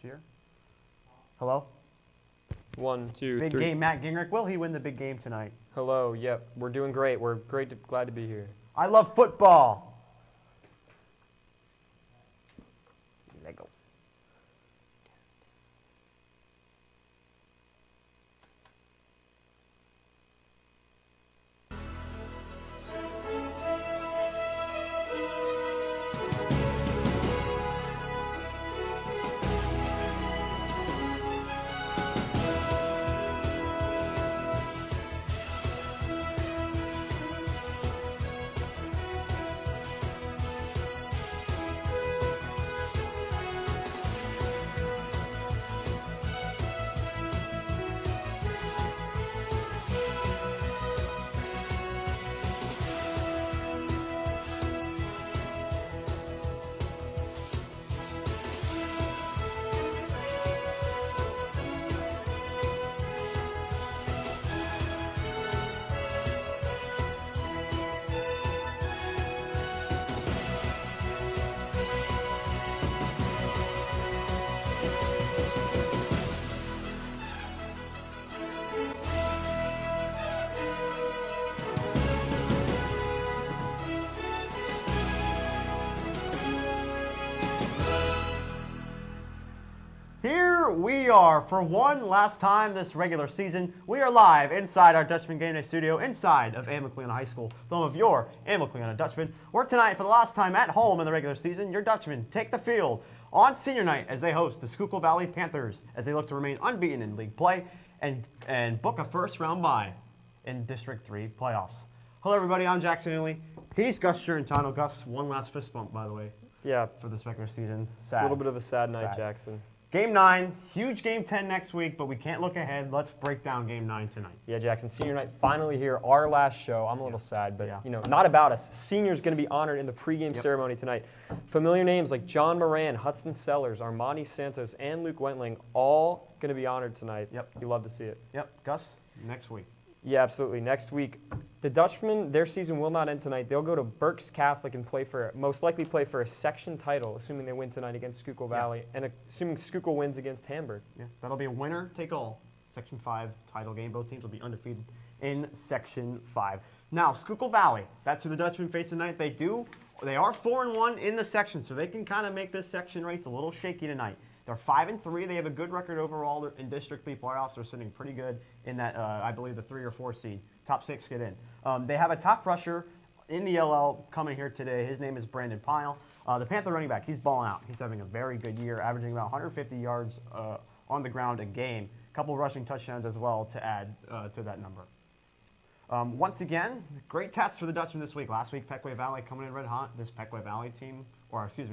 year. Hello? 1, 2, 3. Big game, Matt Gingrich. Will he win the big game tonight? Hello. Yep. We're doing great. We're glad to be here. I love football. Lego. Here we are for one last time this regular season. We are live inside our Dutchmen Gameday studio, inside of Amacleon High School, the home of your Amacleon Dutchmen. We're tonight for the last time at home in the regular season. Your Dutchmen take the field on senior night as they host the Schuylkill Valley Panthers as they look to remain unbeaten in league play and book a first round bye in District 3 playoffs. Hello everybody, I'm Jackson Italy. He's Gus Sherentano. Gus, one last fist bump by the way. Yeah. For this regular season. It's a little bit of a sad night, Jackson. Game 9, huge Game 10 next week, but we can't look ahead. Let's break down Game 9 tonight. Yeah, Jackson, senior night finally here, our last show. I'm a little sad, but you know, not about us. Seniors going to be honored in the pregame ceremony tonight. Familiar names like John Moran, Hudson Sellers, Armani Santos, and Luke Wentling, all going to be honored tonight. Yep. You love to see it. Yep. Gus, next week. Yeah, absolutely. Next week, the Dutchmen, their season will not end tonight. They'll go to Berks Catholic and most likely play for a section title, assuming they win tonight against Schuylkill Valley, and assuming Schuylkill wins against Hamburg. Yeah, that'll be a winner-take-all Section 5 title game. Both teams will be undefeated in Section 5. Now, Schuylkill Valley, that's who the Dutchmen face tonight. They are 4-1 in the section, so they can kind of make this section race a little shaky tonight. They're 5-3. They have a good record overall. They're in District 3 playoffs. They're sitting pretty good in that, I believe, the 3 or 4 seed. Top 6 get in. They have a top rusher in the LL coming here today. His name is Brandon Pyle. The Panther running back, he's balling out. He's having a very good year, averaging about 150 yards on the ground a game. A couple rushing touchdowns as well to add to that number. Once again, great test for the Dutchmen this week. Last week, Pequea Valley coming in red hot. This Pequea Valley team,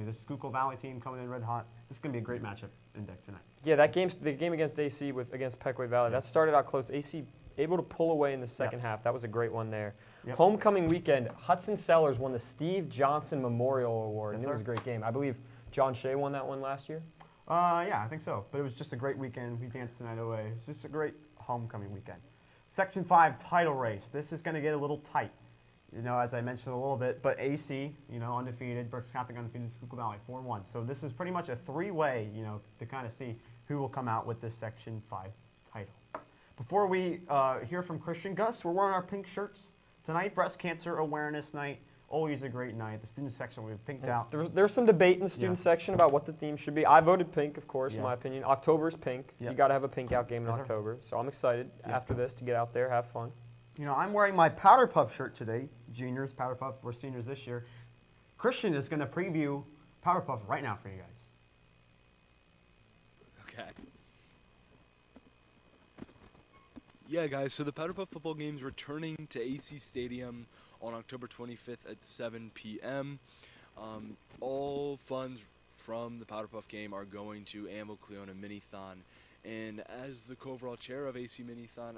this Schuylkill Valley team coming in red hot. This is going to be a great matchup in deck tonight. Yeah, the game against AC against Pequea Valley, that started out close. AC able to pull away in the second half. That was a great one there. Homecoming weekend, Hudson Sellers won the Steve Johnson Memorial Award, and it was a great game. I believe John Shea won that one last year. Yeah, I think so. But it was just a great weekend. We danced the night away. It's just a great homecoming weekend. Section 5 title race. This is going to get a little tight, you know, as I mentioned a little bit. But AC, you know, undefeated. Berks Catholic undefeated. Schuylkill Valley 4-1. So this is pretty much a three-way, you know, to kind of see who will come out with this Section 5 title. Before we hear from Christian, Gus, we're wearing our pink shirts tonight. Breast Cancer Awareness Night. Always a great night. The student section, we've pinked out. There's some debate in the student section about what the theme should be. I voted pink, of course, in my opinion. October's pink. You got to have a pink out game in October. So I'm excited after this to get out there, have fun. You know, I'm wearing my Powder Puff shirt today. Juniors, Powder Puff, we're seniors this year. Christian is going to preview Powder Puff right now for you guys. Okay. Yeah, guys, so the Powder Puff football game's returning to AC Stadium on October 25th at 7 p.m. All funds from the Powder Puff game are going to Amacleon Minithon. And as the co-overall chair of AC Minithon,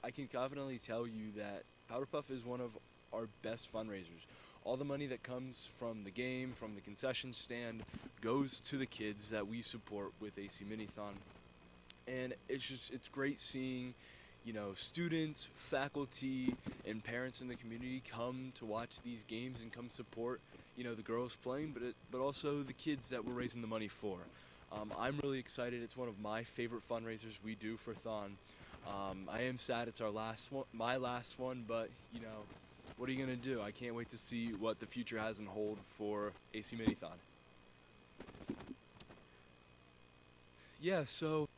I can confidently tell you that Powder Puff is one of our best fundraisers. All the money that comes from the game, from the concession stand, goes to the kids that we support with AC Minithon. And it's great seeing, you know, students, faculty, and parents in the community come to watch these games and come support, you know, the girls playing, but also the kids that we're raising the money for. I'm really excited. It's one of my favorite fundraisers we do for Thon. I am sad it's our last one, my last one, but you know, what are you gonna do? I can't wait to see what the future has in hold for AC Minithon. Yeah, so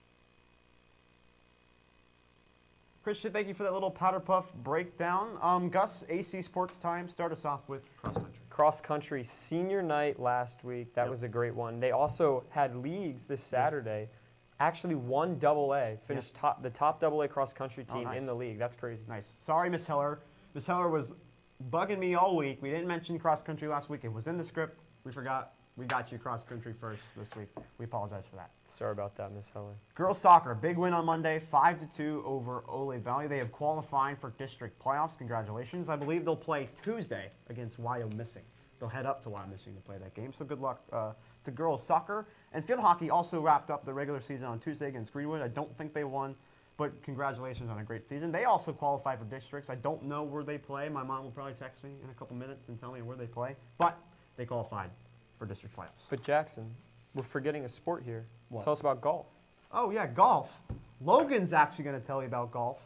Christian, thank you for that little powder puff breakdown. Gus, AC Sports Time, start us off with cross country. Cross country senior night last week. That was a great one. They also had leagues this Saturday. Actually won AA, finished the top AA cross country team in the league. That's crazy. Nice. Sorry, Miss Heller. Miss Heller was bugging me all week. We didn't mention cross country last week. It was in the script. We forgot. We got you cross country first this week. We apologize for that. Sorry about that, Miss Heller. Girls soccer, big win on Monday, 5-2 over Ole Valley. They have qualified for district playoffs. Congratulations. I believe they'll play Tuesday against Wyomissing. They'll head up to Wyomissing to play that game. So good luck to girls soccer. And field hockey also wrapped up the regular season on Tuesday against Greenwood. I don't think they won, but congratulations on a great season. They also qualified for districts. I don't know where they play. My mom will probably text me in a couple minutes and tell me where they play, but they qualified for district playoffs. But Jackson, we're forgetting a sport here. What? Tell us about golf. Oh yeah, golf. Logan's actually going to tell you about golf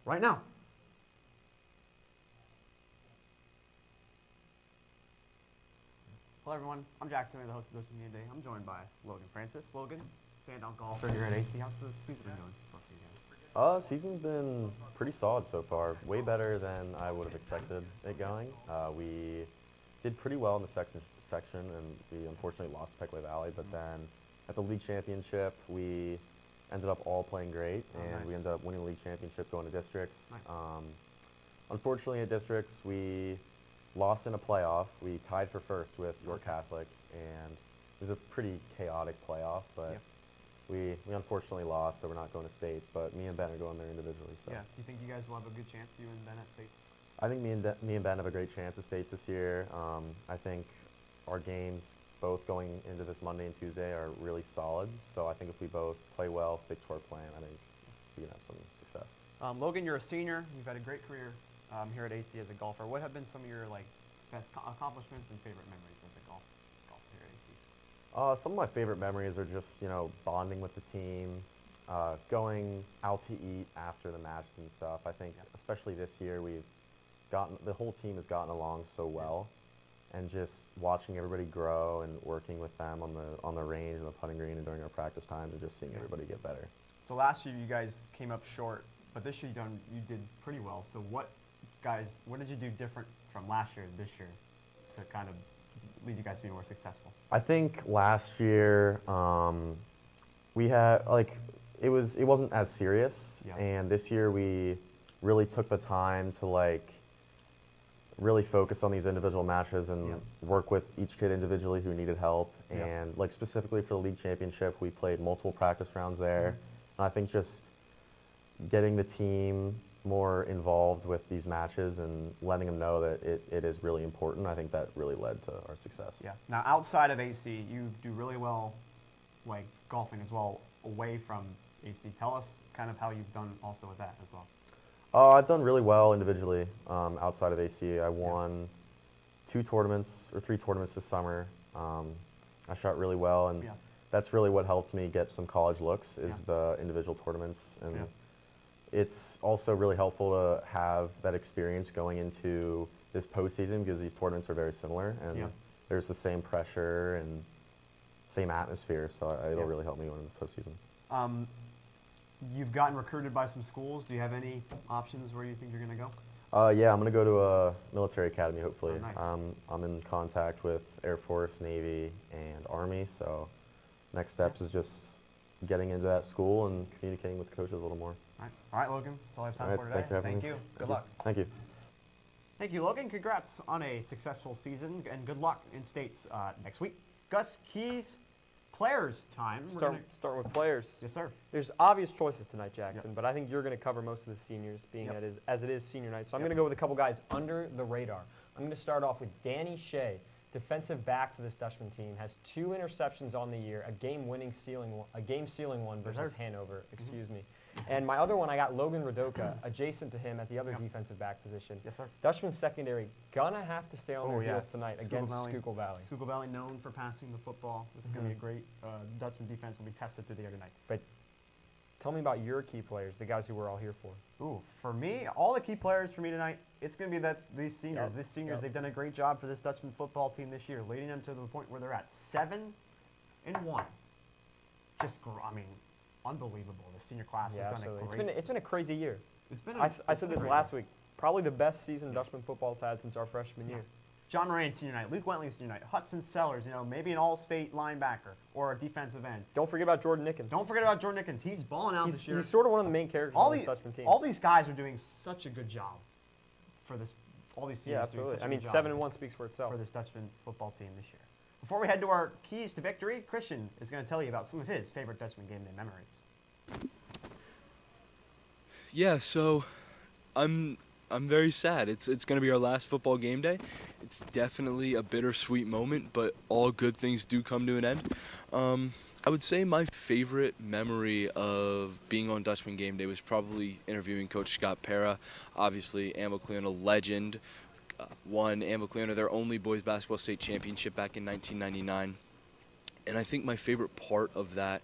right now. Hello everyone, I'm Jackson, the host of Dutchmen Gameday. I'm joined by Logan Francis. Logan, standout golfer here at AC. How's the season been going so far for you guys? Season's been pretty solid so far. Way better than I would have expected it going. We did pretty well in the section, and we unfortunately lost to Peckway Valley. But then at the league championship, we ended up all playing great, and we ended up winning the league championship, going to districts. Nice. Unfortunately, at districts, we lost in a playoff. We tied for first with York Catholic, and it was a pretty chaotic playoff, but we unfortunately lost, so we're not going to states, but me and Ben are going there individually. So. Yeah, do you think you guys will have a good chance, you and Ben, at states? I think me and Ben have a great chance at states this year. I think our games, both going into this Monday and Tuesday, are really solid, so I think if we both play well, stick to our plan, I think we can have some success. Logan, you're a senior. You've had a great career here at AC as a golfer. What have been some of your best accomplishments and favorite memories as a golf here at AC? Some of my favorite memories are just bonding with the team, going out to eat after the matches and stuff. I think especially this year the whole team has gotten along so well, and just watching everybody grow and working with them on the range and the putting green and during our practice times, and just seeing everybody get better. So last year you guys came up short, but this year you did pretty well. So what did you do different from last year to this year to kind of lead you guys to be more successful? I think last year we had it wasn't as serious, and this year we really took the time to really focus on these individual matches and work with each kid individually who needed help. And specifically for the league championship, we played multiple practice rounds there, and I think just getting the team more involved with these matches and letting them know that it is really important, I think that really led to our success. Yeah. Now, outside of AC, you do really well, golfing as well, away from AC. Tell us kind of how you've done also with that as well. I've done really well individually outside of AC. I won 3 tournaments this summer. I shot really well, and that's really what helped me get some college looks is the individual tournaments. And it's also really helpful to have that experience going into this postseason, because these tournaments are very similar, and there's the same pressure and same atmosphere, so it'll really help me going into the postseason. You've gotten recruited by some schools. Do you have any options where you think you're going to go? Yeah, I'm going to go to a military academy, hopefully. Oh, nice. I'm in contact with Air Force, Navy, and Army, so next steps is just getting into that school and communicating with the coaches a little more. All right, Logan. That's all I have time for today. Thank you. Good luck. Thank you. Thank you, Logan. Congrats on a successful season, and good luck in states next week. Gus, Keys, players time. Start with players. Yes, sir. There's obvious choices tonight, Jackson, but I think you're going to cover most of the seniors, being as it is senior night. So I'm going to go with a couple guys under the radar. I'm going to start off with Danny Shea, defensive back for this Dutchman team. Has 2 interceptions on the year, a game-sealing one versus Hanover. Excuse me. And my other one, I got Logan Radoka, adjacent to him at the other Yep. defensive back position. Yes, sir. Dutchman secondary gonna have to stay on Oh, their yeah. heels tonight against Schuylkill Valley. Schuylkill Valley known for passing the football. This is going to be a great Dutchman defense will be tested through the air tonight. But tell me about your key players, the guys who we're all here for. Ooh, for me, all the key players for me tonight, it's going to be these seniors. Yep. These seniors, Yep. they've done a great job for this Dutchman football team this year, leading them to the point where they're at 7-1. Unbelievable. The senior class Yeah, has done absolutely. a great. It's been a crazy year. It's been. I said this last week. Probably the best season Dutchman football's had since our freshman year. John Moran senior night, Luke Wentley senior night, Hudson Sellers, maybe an all-state linebacker or a defensive end. Don't forget about Jordan Nickens. Don't forget about Jordan Nickens. He's balling out this year. He's sort of one of the main characters on this Dutchman team. All these guys are doing such a good job for this. All these seniors Yeah, doing absolutely. such a I mean, good job 7-1 speaks for itself. for this Dutchman football team this year. Before we head to our keys to victory, Christian is going to tell you about some of his favorite Dutchman game day memories. Yeah, so I'm very sad. It's going to be our last football game day. It's definitely a bittersweet moment, but all good things do come to an end. I would say my favorite memory of being on Dutchman game day was probably interviewing Coach Scott Pera, obviously Ambacleona legend. Won Ambacleona their only boys basketball state championship back in 1999. And I think my favorite part of that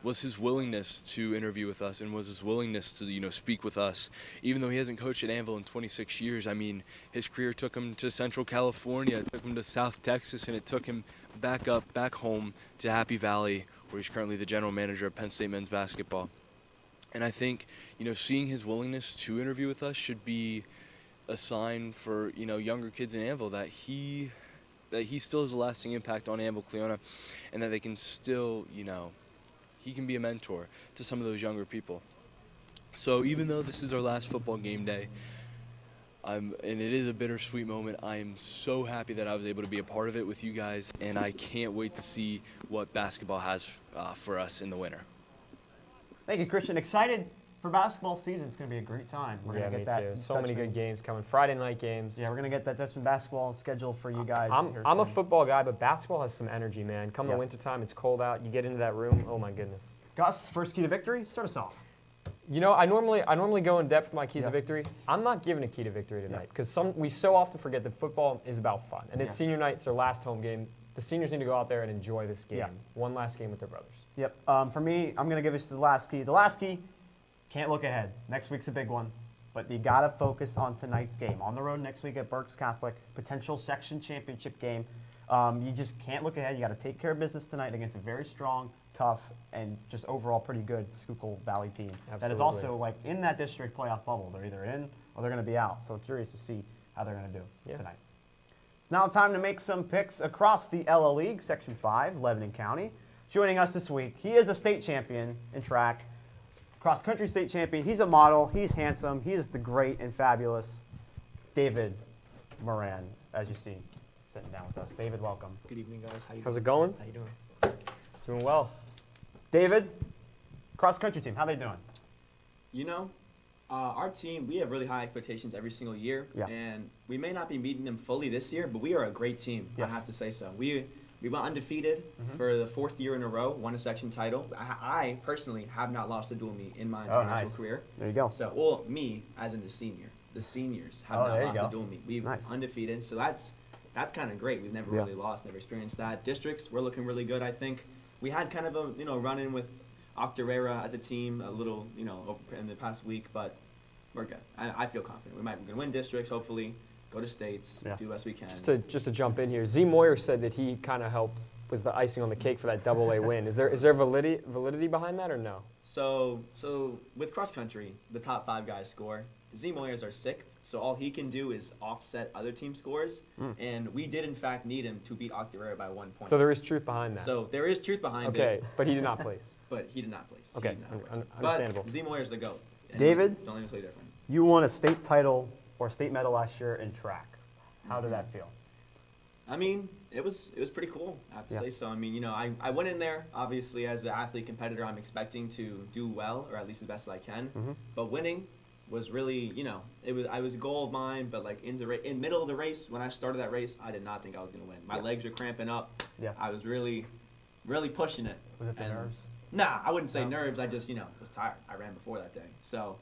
was his willingness to interview with us and was his willingness to speak with us. Even though he hasn't coached at Anvil in 26 years, I mean, his career took him to Central California, it took him to South Texas, and it took him back home to Happy Valley, where he's currently the general manager of Penn State men's basketball. And I think, seeing his willingness to interview with us should be a sign for, younger kids in Anvil that he still has a lasting impact on Ambacleona, and that they can still, he can be a mentor to some of those younger people. So even though this is our last football game day, and it is a bittersweet moment, I am so happy that I was able to be a part of it with you guys, and I can't wait to see what basketball has for us in the winter. Thank you, Christian. Excited for basketball season. It's going to be a great time. We're Yeah, going to me get that. too. So many good games coming. Friday night games. Yeah, we're going to get that Dutchman basketball schedule for you guys. here I'm a soon. football guy, but basketball has some energy, man. Come the Yeah. wintertime, it's cold out. You get into that room, oh my goodness. Gus, first key to victory. Start us off. I normally go in depth with my keys Yeah. of victory. I'm not giving a key to victory tonight because we so often forget that football is about fun. And it's senior night, it's their last home game. The seniors need to go out there and enjoy this game. Yeah. One last game with their brothers. Yep. For me, I'm going to give us the last key. The last key, can't look ahead. Next week's a big one. But you got to focus on tonight's game. On the road next week at Berks Catholic, potential section championship game. You just can't look ahead. You got to take care of business tonight against a very strong, tough, and just overall pretty good Schuylkill Valley team. That is Absolutely. also in that district playoff bubble. They're either in or they're going to be out. So curious to see how they're going to do tonight. It's now time to make some picks across the LL League, Section 5, Lebanon County. Joining us this week, he is a state champion in track, cross-country state champion. He's a model. He's handsome. He is the great and fabulous David Moran, as you see, sitting down with us. David, welcome. Good evening, guys. How's it going? How you doing? Doing well. David, cross-country team, how they doing? Our team, we have really high expectations every single year, Yeah. and we may not be meeting them fully this year, but we are a great team. Yes. I have to say so. We went undefeated for the 4th year in a row, won a section title. I personally have not lost a dual meet in my entire national career. There you go. So, well, me as in the senior. The seniors have there not you lost go. a dual meet. We've Nice. undefeated, so that's kind of great. We've never really lost, never experienced that. Districts, we're looking really good, I think. We had kind of a run-in with Octorara as a team a little, in the past week, but we're good. I feel confident. We're going to win districts, hopefully, go to states, do the best we can. Just to jump in here, Z Moyer said that he kind of helped, was the icing on the cake for that AA win. Is there validity behind that or no? So with cross country, the top 5 guys score. Z Moyer's our 6th, so all he can do is offset other team scores, and we did in fact need him to beat Octorara by 1 point. So there is truth behind that. So there is truth behind it. Okay, but he did not place. But he did not place. Okay, He did not place. understandable. But Z Moyer's the GOAT. And David? Don't let me tell you different. You won a state title or state medal last year in track. How did that feel? I mean, it was pretty cool, I have to say so. I mean, I went in there, obviously, as an athlete competitor, I'm expecting to do well, or at least the best that I can. But winning was really, I was a goal of mine, but in middle of the race, when I started that race, I did not think I was going to win. My legs were cramping up. Yeah. I was really, really pushing it. Was it the And nerves? Nah, I wouldn't say nerves. I just, was tired. I ran before that day. So,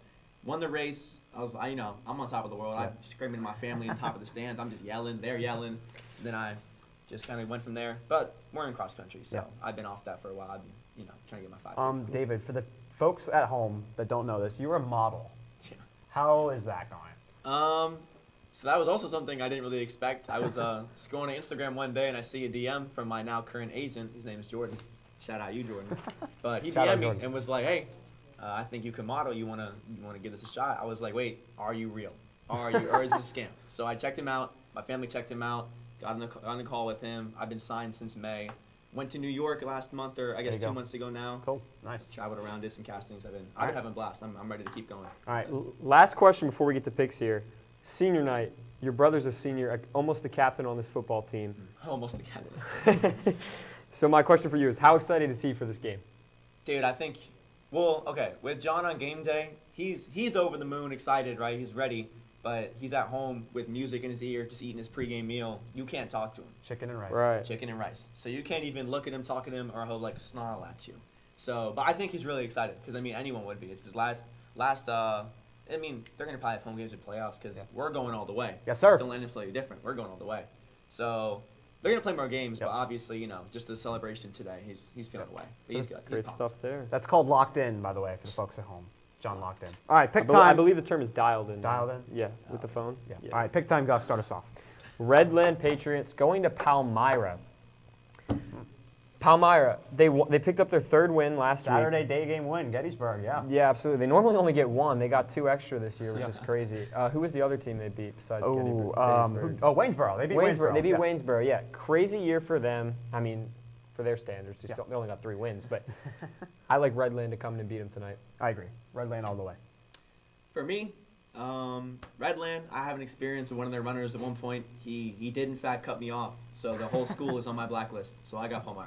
won the race. I'm on top of the world. I'm screaming to my family on top of the stands. I'm just yelling. They're yelling. And then I just kind of went from there. But we're in cross country, so I've been off that for a while. I've been, trying to get my 5. David, for the folks at home that don't know this, you're a model. Yeah. How is that going? So that was also something I didn't really expect. I was scrolling on Instagram one day and I see a DM from my now current agent. His name is Jordan. Shout out you, Jordan. But he Shout out DM'd me Jordan. and was like, "Hey, I think you can model. You wanna give this a shot?" I was like, "Wait, are you real? Or is this a scam?" So I checked him out. My family checked him out. Got on the call with him. I've been signed since May. Went to New York last month, or I guess 2 months ago now. Cool, nice. Traveled around, did some castings. I've been having a blast. I'm ready to keep going. All right, Last question before we get to picks here. Senior night. Your brother's a senior, almost the captain on this football team. Almost a candidate. So my question for you is, how excited is he for this game? Dude, I think, okay, with John on game day, he's over the moon excited, right? He's ready, but he's at home with music in his ear, just eating his pregame meal. You can't talk to him. chicken and rice. Right. Chicken and rice. So you can't even look at him, talk to him, or he'll like snarl at you. So, but I think he's really excited because anyone would be. It's his last. They're gonna probably have home games or playoffs because we're going all the way. Yes, sir. Don't let him slightly different. We're going all the way. So they're gonna play more games, but obviously, just the celebration today. He's feeling away. But he's good. He's Great pumped. stuff there. That's called locked in, by the way, for the folks at home. John locked in. All right, pick I time. believe the term is dialed in. Dialed in? Yeah, with the phone. Yeah. All right, pick time, Gus. Start us off. Redland Patriots going to Palmyra. Palmyra, they picked up their 3rd win last Saturday week. day game win, Gettysburg, yeah. Yeah, absolutely. They normally only get 1. They got 2 extra this year, which is crazy. Who was the other team they beat besides Gettysburg? Waynesboro. They beat Waynesboro. They beat yes. Waynesboro, yeah. Crazy year for them. I mean, for their standards. They only got 3 wins, but I like Redland to come in and beat them tonight. I agree. Redland all the way. For me, Redland, I have an experience with one of their runners at one point. He did in fact cut me off, so the whole school is on my blacklist. So I got Palmyra.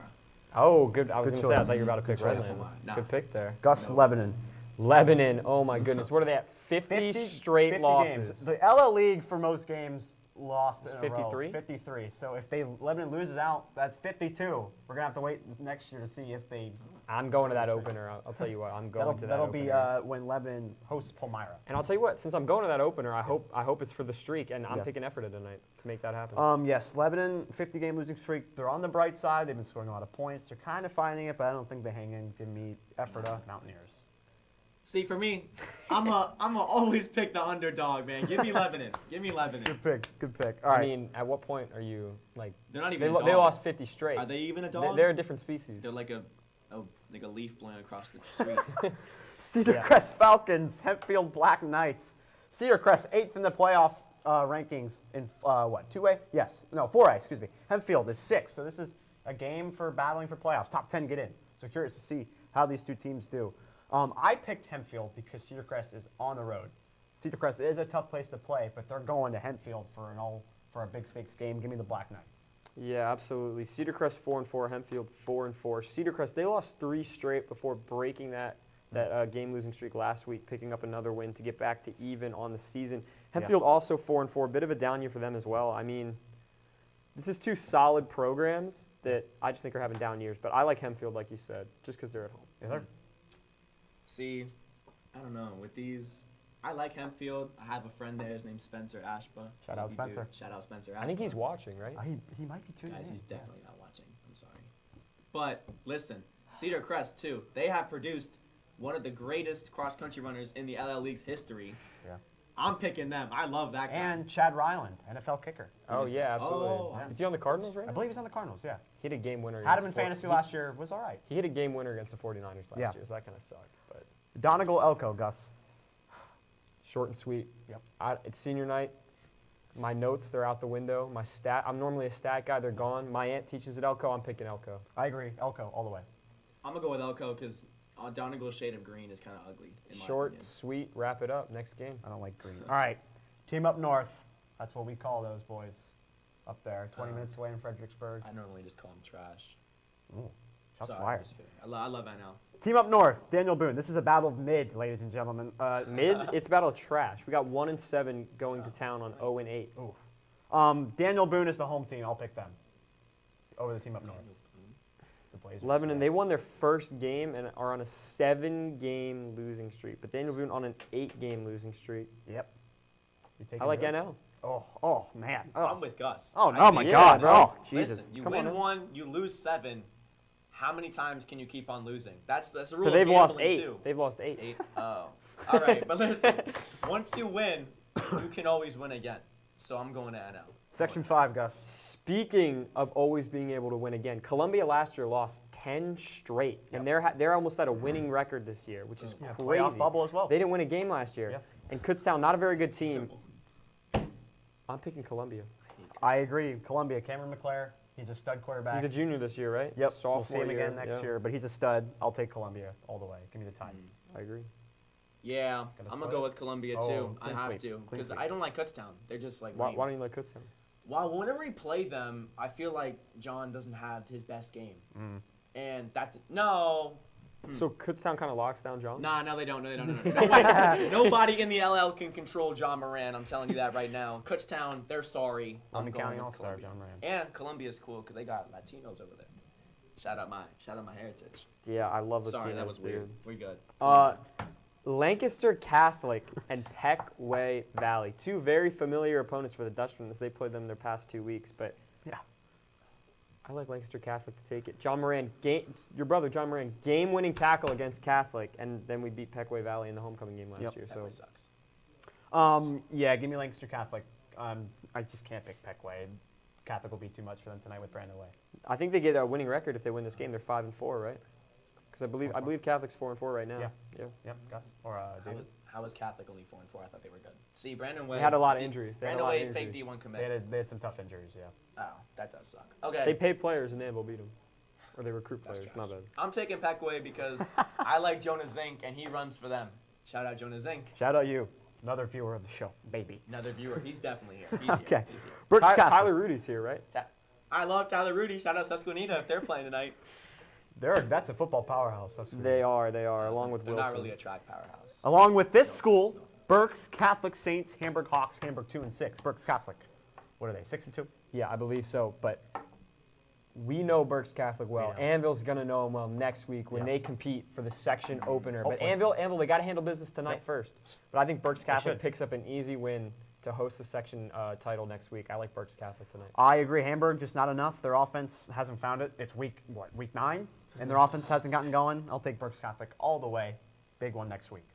Oh, good. I was Good going to say, I choice. thought you were about to pick Good choice. Redland. Nah. Good pick there. Gus, No. Lebanon. Lebanon, oh my goodness. What are they at? 50 straight 50 losses. Games. The LL League for most games lost It's in a row. 53? 53. So if Lebanon loses out, that's 52. We're going to have to wait next year to see if they... I'm going to that opener. I'll tell you what, I'm going to that That'll opener. be when Lebanon hosts Palmyra. And I'll tell you what, since I'm going to that opener, I hope it's for the streak, and I'm picking Ephrata tonight to make that happen. Yes, Lebanon, 50-game losing streak. They're on the bright side. They've been scoring a lot of points. They're kind of finding it, but I don't think they hang in. Give me Ephrata, Mountaineers. See, for me, I'm always pick the underdog, man. Give me Lebanon. Give me Lebanon. Good pick. Good pick. All right. I mean, at what point are you, like, They're not even they, a dog. they lost 50 straight. Are they even a dog? They're a different species. They're like a leaf blowing across the street. Cedar Crest Falcons, Hempfield Black Knights. Cedar Crest, 8th in the playoff rankings in, 2A? Yes. No, 4A, excuse me. Hempfield is 6th. So this is a game for battling for playoffs. Top 10 get in. So curious to see how these two teams do. I picked Hempfield because Cedar Crest is on the road. Cedar Crest is a tough place to play, but they're going to Hempfield for a big stakes game. Give me the Black Knights. Yeah, absolutely. Cedar Crest 4-4, Hempfield 4-4. Cedar Crest, they lost 3 straight before breaking that game-losing streak last week, picking up another win to get back to even on the season. Hempfield also 4-4, a bit of a down year for them as well. I mean, this is 2 solid programs that I just think are having down years, but I like Hempfield, like you said, just because they're at home. Yes, sir. See, I don't know. With these, I like Hempfield. I have a friend there. His name's Spencer Ashba. Shout out Love you, Spencer. dude. Shout out Spencer Ashba. I think he's watching, right? He might be too. Guys, he's definitely not watching. I'm sorry. But listen, Cedar Crest, too. They have produced one of the greatest cross-country runners in the LL League's history. Yeah. I'm picking them. I love that guy. And Chad Ryland, NFL kicker. Oh, yeah, absolutely. Oh, Is he on the Cardinals right I now? believe he's on the Cardinals, yeah. He hit a game winner. Had him in against the fantasy Fort- last year, was all right. He hit a game winner against the 49ers last Yeah. year, so that kind of sucked. But Donegal Elko, Gus. short and sweet. Yep. It's senior night. My notes, they're out the window. I'm normally a stat guy. They're gone. My aunt teaches at Elko. I'm picking Elko. I agree. Elko, all the way. I'm going to go with Elko because Donegal's shade of green is kind of ugly, in my Short, opinion. sweet, wrap it up. Next game. I don't like green. All right. Team up north. That's what we call those boys up there. 20 minutes away in Fredericksburg. I normally just call them trash. Ooh, shots Sorry, fired. just kidding. I love NL. Team up north. Daniel Boone. This is a battle of mid, ladies and gentlemen. Mid, it's battle of trash. We got 1-7 going to town on 0-8. Ooh. Daniel Boone is the home team. I'll pick them over the team up north. The Blazers. Lebanon, they won their first game and are on a 7-game losing streak. But Daniel Boone on an 8-game losing streak. Yep. I like NL. Oh man. I'm with Gus. Oh, I oh think- my Yeah, God, bro. bro. Jesus. Listen, you Come win on. 1, you lose 7. How many times can you keep on losing? That's the rule But of they've lost gambling 8. too. They've lost 8. 8. Oh. All right, but listen. Once you win, you can always win again. So I'm going to NL. Section 5, Gus. Speaking of always being able to win again, Columbia last year lost 10 straight, and they're almost at a winning record this year, which is crazy. Playoff bubble as well. They didn't win a game last year, Yeah. and Kutztown, not a very good team. I'm picking Columbia. I agree. Columbia, Cameron McClare. He's a stud quarterback. He's a junior this year, right? Yep. Sophomore We'll see him year, again next yeah. year, but he's a stud. I'll take Columbia all the way. Give me the time. I agree. Yeah, Gonna I'm going start to go it? with Columbia Oh, too. I clean have sweep. to. Clean Because sweep. I don't like Kutztown. They're just like Why lame. don't you like Kutztown? Well, whenever we play them, I feel like John doesn't have his best game. And that's no. So Kutztown kind of locks down John? Nah, no, they don't. No, they don't. No. Nobody in the LL can control John Moran. I'm telling you that right now. Kutztown, they're sorry. I'm going counting with all-star Columbia. John Moran. And Columbia's cool because they got Latinos over there. Shout out my heritage. Yeah, I love the Sorry, team. that was weird. We're good. Lancaster Catholic and Peckway Valley, 2 very familiar opponents for the Dutchmen as they played them their past 2 weeks. But Yeah. I like Lancaster Catholic to take it. John Moran, your brother John Moran, game-winning tackle against Catholic, and then we beat Peckway Valley in the homecoming game last year. That So way sucks. Yeah, give me Lancaster Catholic. I just can't pick Peckway. Catholic will be too much for them tonight with Brandon Way. I think they get a winning record if they win this game. They're 5-4, right? Because I believe Catholic's 4-4 right now. Yeah. Yeah. Yep, Gus. Or David. How was Catholic only 4-4? I thought they were good. See, Brandon Way. They had a lot of injuries. They had a Brandon lot Way of fake injuries. D1 They commit. had some tough injuries, yeah. Oh, that does suck. Okay. They pay players and Danville beat them. Or they recruit That's players. trash. My bad. I'm taking Peckway because I like Jonah Zink and he runs for them. Shout out Jonah Zink. Shout out you, another viewer of the show, baby. Another viewer. He's definitely here. He's Okay. here. He's here. Berks Catholic. Tyler Rudy's here, right? I love Tyler Rudy. Shout out Susquehanna if they're playing tonight. That's a football powerhouse. That's good. They are, along with They're Wilson. not really a track powerhouse. Along with this No, school, no. Berks Catholic Saints, Hamburg Hawks, Hamburg 2-6. Berks Catholic. What are they? 6-2. Yeah, I believe so. But we know Berks Catholic well. We know. Anvil's gonna know them well next week when Yeah. they compete for the section opener. Hopefully. But Anvil, they got to handle business tonight Yep. first. But I think Berks Catholic should. picks up an easy win to host the section title next week. I like Berks Catholic tonight. I agree. Hamburg just not enough. Their offense hasn't found it. It's week 9, and their offense hasn't gotten going. I'll take Berks Catholic all the way. Big one next week.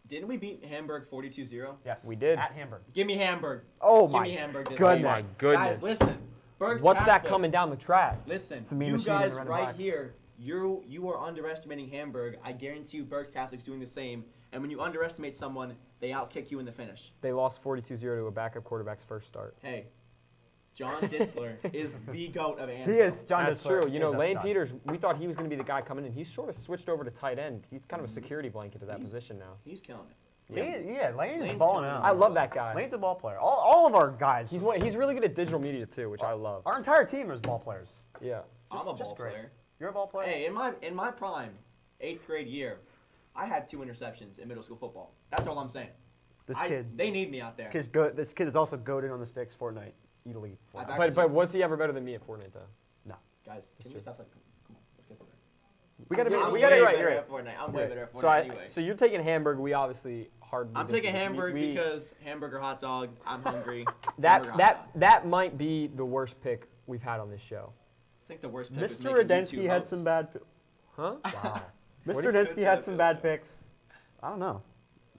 Didn't we beat Hamburg 42-0? Yes, We did. at Hamburg. Give me Hamburg. Oh Give my me Hamburg this goodness. week. Oh my goodness. Guys, listen. Berks What's that Catholic, coming down the track? Listen, a mean you machine guys running right back. here, you are underestimating Hamburg. I guarantee you Berks Catholic's doing the same. And when you underestimate someone, they outkick you in the finish. They lost 42-0 to a backup quarterback's first start. Hey, John Disler is the GOAT of Anvil. He is. John That's Disler true. You know, is a Lane stud. Peters, we thought he was going to be the guy coming in. He's sort of switched over to tight end. He's kind of a security blanket to that He's- position now. He's killing it. Lane is Lane's balling coming out. in. I love that guy. Lane's a ball player. All of our guys. He's really good at digital media too, which I love. Our entire team is ball players. Yeah. I'm a Just ball great. player. You're a ball player. Hey, in my prime, 8th grade year, I had 2 interceptions in middle school football. That's all I'm saying. This kid. They need me out there. This kid is also goated on the sticks. Fortnite. Elite. I've Fortnite. actually- But was he ever better than me at Fortnite though? No. Guys, can we stop? Come on, let's get to it. We gotta be. Yeah, I'm we way got it right, better you're at Fortnite. I'm way better at Fortnite So anyway. so you're taking Hamburg. We obviously hardly. I'm taking disagree. Hamburg We- because hamburger hot dog. I'm hungry. that Hamburger hot dog. that might be the worst pick we've had on this show. I think the worst pick was Mr. making Rudensky YouTube had hosts. some bad. Huh? Wow. What Mr. is- Rudensky had some bad picks. I don't know.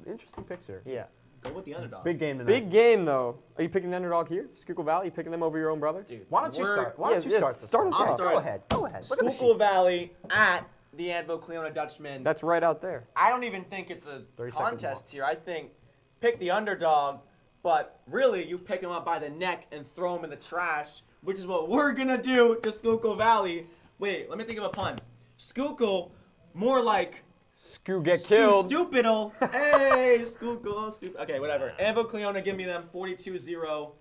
Interesting picture. Yeah. Go with the underdog. Big game tonight. Big game though. Are you picking the underdog here? Schuylkill Valley? You picking them over your own brother? Dude, Why don't you we're- start? Why don't Yeah, you yeah, start? this start one? us I'm off. starting. Go ahead. Go ahead. Look at the Schuylkill sheet. Valley at the Anvil Cleona Dutchmen. That's right out there. I don't even think it's a 30 seconds contest here. I think pick the underdog, but really you pick him up by the neck and throw him in the trash, which is what we're gonna do to Schuylkill Valley. Wait, let me think of a pun. Schuylkill, more like Scoo get killed. Stupidle. Hey, Schuylkill, stupid. Okay, whatever. Anvil Cleona, give me them 42-0.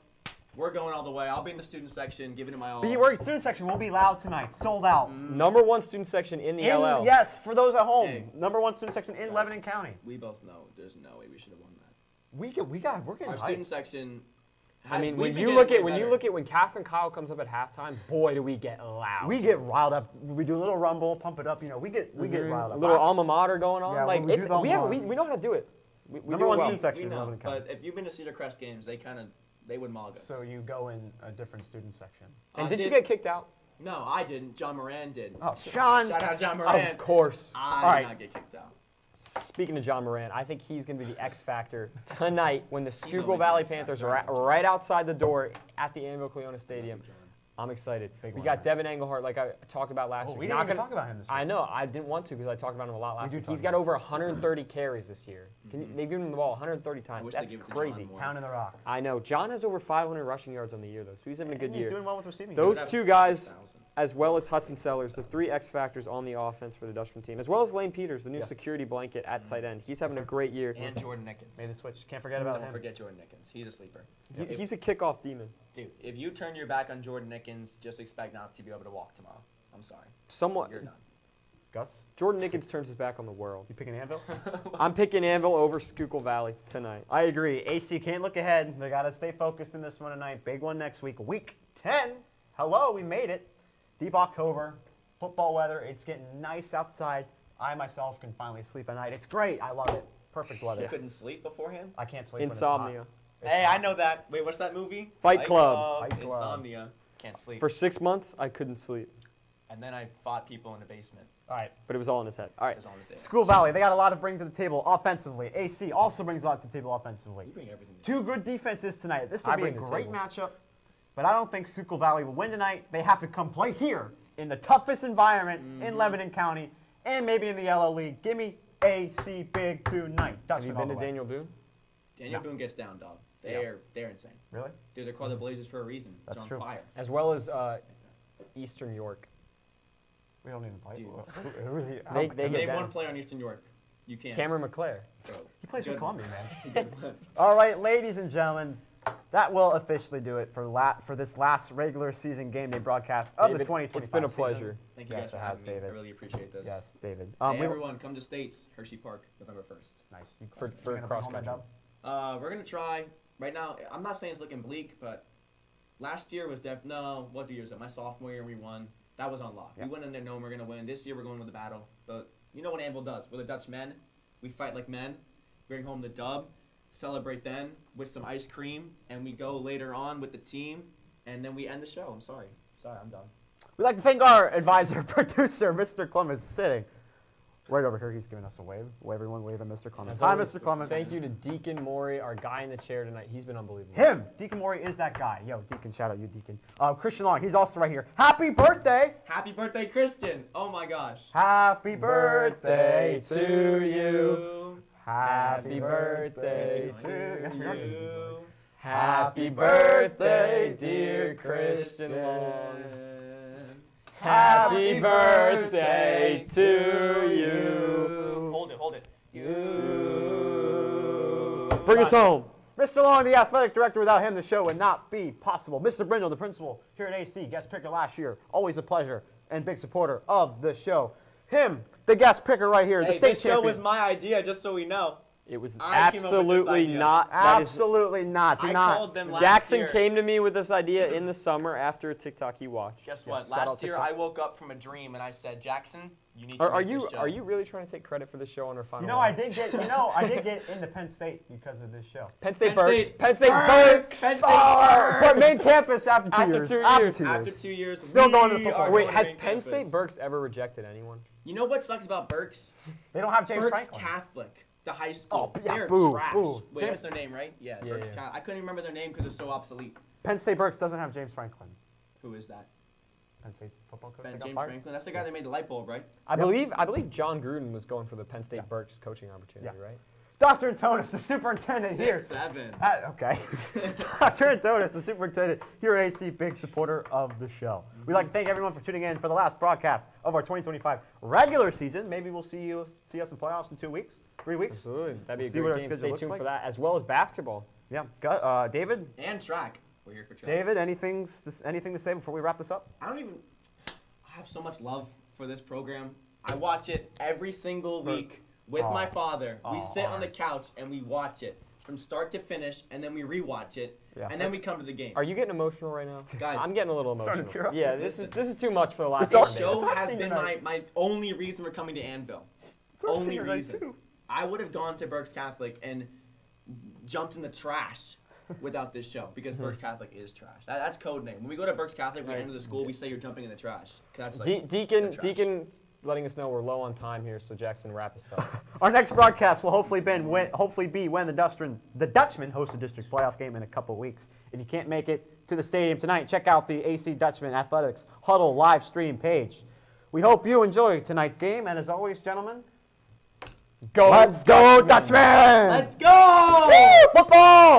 We're going all the way. I'll be in the student section, giving it my all. We're student section will be loud tonight. Sold out. Number 1 student section in the LL. Yes, for those at home. Hey. Number 1 student section in Guys. Lebanon County. We both know there's no way we should have won that. We're getting Our hyped. student section, I mean, we've when been you getting look way at better. when Catherine Kyle comes up at halftime, boy, do we get loud. We get riled up. We do a little rumble, pump it up. You know, we get riled a up. little alma mater going on. Yeah, like when we do it's the alma we mater. know how to do it. We Number do it one well. student section We in know, Lebanon County. but if you've been to Cedar Crest games, they would mog us. So you go in a different student section. And did you get kicked out? No, I didn't. John Moran did. Oh, Sean. Shout out John Moran. Of course. I All right. did not get kicked out. Speaking of John Moran, I think he's going to be the X factor tonight when the Schuylkill always Valley an X Panthers factor. are right outside the door at the Anvil Cleona Stadium. I'm excited. Big We one, got man. Devin Englehart, like I talked about last Oh, week. we Not didn't even gonna- talk about him this week. I know. I didn't want to because I talked about him a lot last do week. talk He's about got over 130 carries this year. They've given him the ball 130 I times. wish they That's gave it to crazy. John more. Pounding the rock. I know. John has over 500 rushing yards on the year, though, so he's having a good And he's year. doing well with receiving. Those That's two guys, 6,000. as well as Hudson Sellers, the three X factors on the offense for the Dutchman team, as well as Lane Peters, the new Yeah. security blanket at tight end. He's having a great year. And Jordan Nickens. made the switch. Can't forget about Don't him. forget Jordan Nickens. He's a sleeper. He's a kickoff demon. Dude, if you turn your back on Jordan Nickens, just expect not to be able to walk tomorrow. I'm sorry. Somewhat. You're done. Gus, Jordan Nickens turns his back on the world. you picking Anvil? I'm picking Anvil over Schuylkill Valley tonight. I agree. AC can't look ahead. They got to stay focused in this one tonight. Big one next week. Week 10. Hello, we made it. Deep October. Football weather. It's getting nice outside. I myself can finally sleep at night. It's great. I love it. Perfect weather. You couldn't sleep beforehand? I can't sleep Insomnia. Hey, I know that. Wait, what's that movie? Fight Club. Fight Club. Insomnia. Can't sleep. For 6 months, I couldn't sleep, And then I fought people in the basement. All right. but it was all in his head. All It right. was on his head. School Valley, they got a lot to bring to the table offensively. AC also brings a lot to the table offensively. You bring everything. Two good defenses tonight. This I will be a bring the great table. matchup, but I don't think Schuylkill Valley will win tonight. They have to come play here in the toughest environment in Lebanon County and maybe in the Yellow League. Give me AC big tonight. Have you Dutchman all been to the way. Daniel Boone? Daniel Yeah. Boone gets down, dog. Yeah. They're insane. Really? Dude, they're called the Blazers for a reason. That's it's on true. fire. As well as Eastern York. We don't even play. Dude. Who is he? They get Name down. one player on Eastern York. You can't. Cameron McClare. Bro, He plays for good Columbia, one. man. Good one. All right, ladies and gentlemen, that will officially do it for this last regular season game day broadcast of the David, 2025 it's been a season. pleasure. Thank you Yes, guys for it has, having me. David. I really appreciate this. Yes, David. Hey, we- everyone, come to States, Hershey Park, November 1st. Nice. You For you gonna bring cross home that country. dub? We're going to try. Right now, I'm not saying it's looking bleak, but last year was what year was it? My sophomore year, we won. That was on lock. Yep. We went in there knowing we're going to win. This year, we're going with the battle. But you know what Anvil does? We're the Dutchmen. We fight like men, bring home the dub, celebrate then with some ice cream, and we go later on with the team, and then we end the show. I'm sorry. Sorry, I'm done. We'd like to thank our advisor, producer, Mr. Clemens, sitting right over here. He's giving us a wave. Everyone wave at Mr. Clemens. As Hi, always, Mr. Clemens. Thank you to Deacon Maury, our guy in the chair tonight. He's been unbelievable. Him, Deacon Maury is that guy. Yo, Deacon, shout out you, Deacon. Christian Long, he's also right here. Happy birthday! Happy birthday, Kristen! Oh my gosh. Happy birthday to to you. Happy birthday to you. Yes, we are. you. Happy birthday, dear Christian Long. Happy birthday to you. Hold it. Bring us home. Mr. Long, the athletic director. Without him, the show would not be possible. Mr. Brindle, the principal here at AC, guest picker last year. Always a pleasure and big supporter of the show. Him, the guest picker right here, the Hey, state this show champion. was my idea, just so we know. It was I came up with this absolutely idea. not. that is- Absolutely not. Do I not. called them last Jackson year. came to me with this idea in the summer after a TikTok he watched. Guess Yes, what? shout out Last year, TikTok. I woke up from a dream and I said, Jackson, you need to Are make you this show. are you really trying to take credit for the show on our final? You know, one? I did get into Penn State because of this show. Penn State Penn Berks. State Penn State Berks! Berks. Penn State Oh, but Berks! main campus after 2 After years. 2 After years. 2 After years. 2 years, Still we going to the football. are Wait, going has main Penn campus. State Berks ever rejected anyone? You know what sucks about Berks? They don't have James Berks Franklin. Catholic, the high school. Oh, yeah, They're boo, trash. boo. Wait, James- that's their name, right? Yeah, Yeah, Berks yeah. Catholic. I couldn't even remember their name because it's so obsolete. Penn State Berks doesn't have James Franklin. Who is that? Penn State's football coach. Ben that got James fired? Franklin. That's the guy that made the light bulb, right? I believe John Gruden was going for the Penn State Yeah. Berks coaching opportunity, right? Dr. Antonis, the superintendent here. 6'7". Okay. Dr. Antonis, the superintendent here at AC, big supporter of the show. We'd like to thank everyone for tuning in for the last broadcast of our 2025 regular season. Maybe we'll see us in playoffs in 2 weeks, 3 weeks. Absolutely. That'd be See a what our great game. schedule Stay looks tuned like. for that, as well as basketball. Yeah. David, And track. We're here for track. David, anything to say before we wrap this up? I have so much love for this program. I watch it every single week with my father. We sit on the couch and we watch it. from start to finish, and then we rewatch it, Yeah. and then we come to the game. Are you getting emotional right now? Guys, I'm getting a little Starting emotional. to tear up. Yeah, this is too much for the last all- This one day. show our has senior been night. my only reason we're coming to Anvil. It's our Only senior night, reason. too. I would have gone to Berks Catholic and jumped in the trash without this show because Berks Catholic is trash. That's code name. When we go to Berks Catholic, we Right. enter the school, we say you're jumping in the trash. 'Cause that's like, Deacon, they're trash. Deacon, letting us know we're low on time here, so Jackson, wrap us up. Our next broadcast will hopefully be when the Dutchmen host a district playoff game in a couple weeks. If you can't make it to the stadium tonight, check out the AC Dutchman Athletics Huddle live stream page. We hope you enjoy tonight's game, and as always, gentlemen, Go let's go Dutchmen! Let's go! Football!